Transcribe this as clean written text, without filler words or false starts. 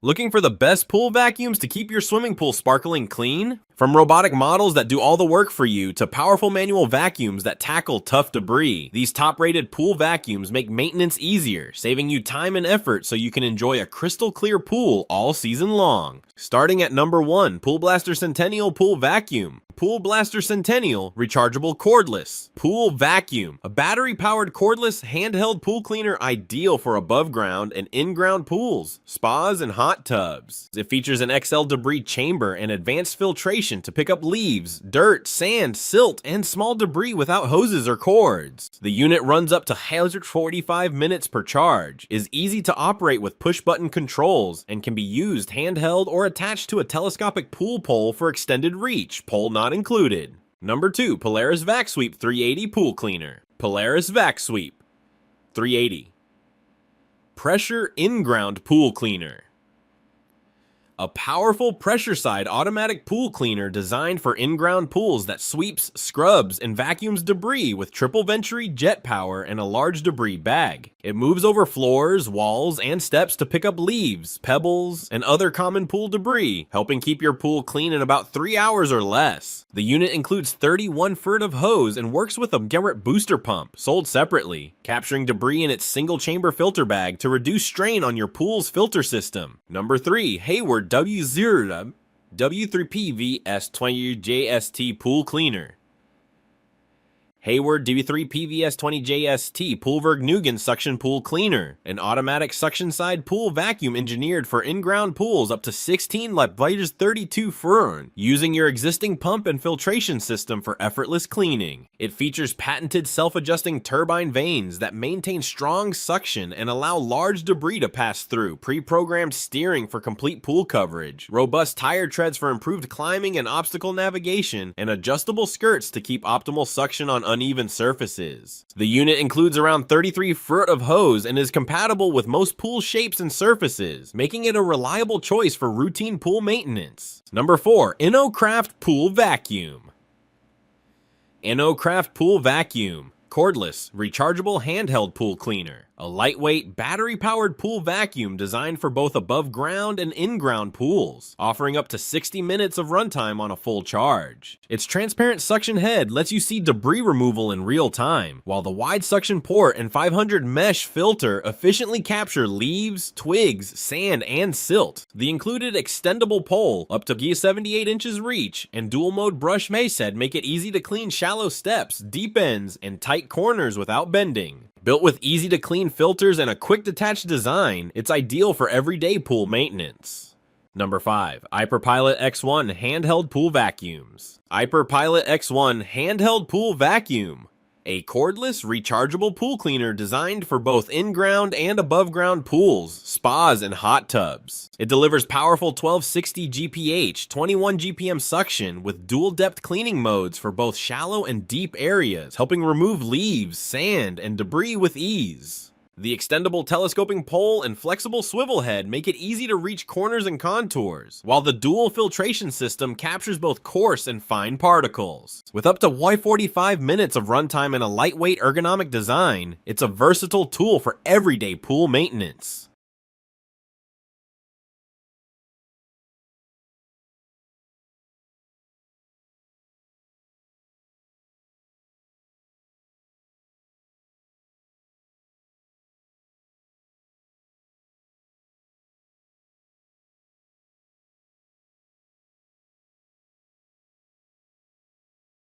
Looking for the best pool vacuums to keep your swimming pool sparkling clean? From robotic models that do all the work for you to powerful manual vacuums that tackle tough debris, these top-rated pool vacuums make maintenance easier, saving you time and effort so you can enjoy a crystal clear pool all season long. Starting at number 1, Pool Blaster Centennial Pool Vacuum. Pool Blaster Centennial Rechargeable Cordless Pool Vacuum, a battery-powered cordless handheld pool cleaner ideal for above-ground and in-ground pools, spas, and hot tubs. It features an XL debris chamber and advanced filtration to pick up leaves, dirt, sand, silt, and small debris without hoses or cords. The unit runs up to 145 minutes per charge, is easy to operate with push-button controls, and can be used handheld or attached to a telescopic pool pole for extended reach, pole not included. Number 2, Polaris Vac-Sweep 380 Pool Cleaner. Polaris Vac-Sweep 380. Pressure In-Ground Pool Cleaner. A powerful pressure-side automatic pool cleaner designed for in-ground pools that sweeps, scrubs, and vacuums debris with triple Venturi jet power and a large debris bag. It moves over floors, walls, and steps to pick up leaves, pebbles, and other common pool debris, helping keep your pool clean in about 3 hours or less. The unit includes 31 foot of hose and works with a Garrett booster pump, sold separately, capturing debris in its single-chamber filter bag to reduce strain on your pool's filter system. Number 3, Hayward W0 W3PVS20JST Pool Cleaner. Hayward W3PVS20JST Pool Vergnügen Suction Pool Cleaner, an automatic suction-side pool vacuum engineered for in-ground pools up to 16 liters 32 Fern, using your existing pump and filtration system for effortless cleaning. It features patented self-adjusting turbine vanes that maintain strong suction and allow large debris to pass through, pre-programmed steering for complete pool coverage, robust tire treads for improved climbing and obstacle navigation, and adjustable skirts to keep optimal suction on uneven surfaces. The unit includes around 33 foot of hose and is compatible with most pool shapes and surfaces, making it a reliable choice for routine pool maintenance. Number 4, InoKraft Pool Vacuum. InoKraft Pool Vacuum. Cordless, rechargeable handheld pool cleaner. A lightweight, battery-powered pool vacuum designed for both above-ground and in-ground pools, offering up to 60 minutes of runtime on a full charge. Its transparent suction head lets you see debris removal in real time, while the wide suction port and 500 mesh filter efficiently capture leaves, twigs, sand, and silt. The included extendable pole, up to 78 inches reach, and dual-mode brush mace head make it easy to clean shallow steps, deep ends, and tight corners without bending. Built with easy-to-clean filters and a quick-detach design, it's ideal for everyday pool maintenance. Number 5, Aiper Pilot X1 Handheld Pool Vacuums. Aiper Pilot X1 Handheld Pool Vacuum. A cordless, rechargeable pool cleaner designed for both in-ground and above-ground pools, spas, and hot tubs. It delivers powerful 1260 GPH, 21 GPM suction with dual-depth cleaning modes for both shallow and deep areas, helping remove leaves, sand, and debris with ease. The extendable telescoping pole and flexible swivel head make it easy to reach corners and contours, while the dual filtration system captures both coarse and fine particles. With up to 145 minutes of runtime and a lightweight ergonomic design, it's a versatile tool for everyday pool maintenance.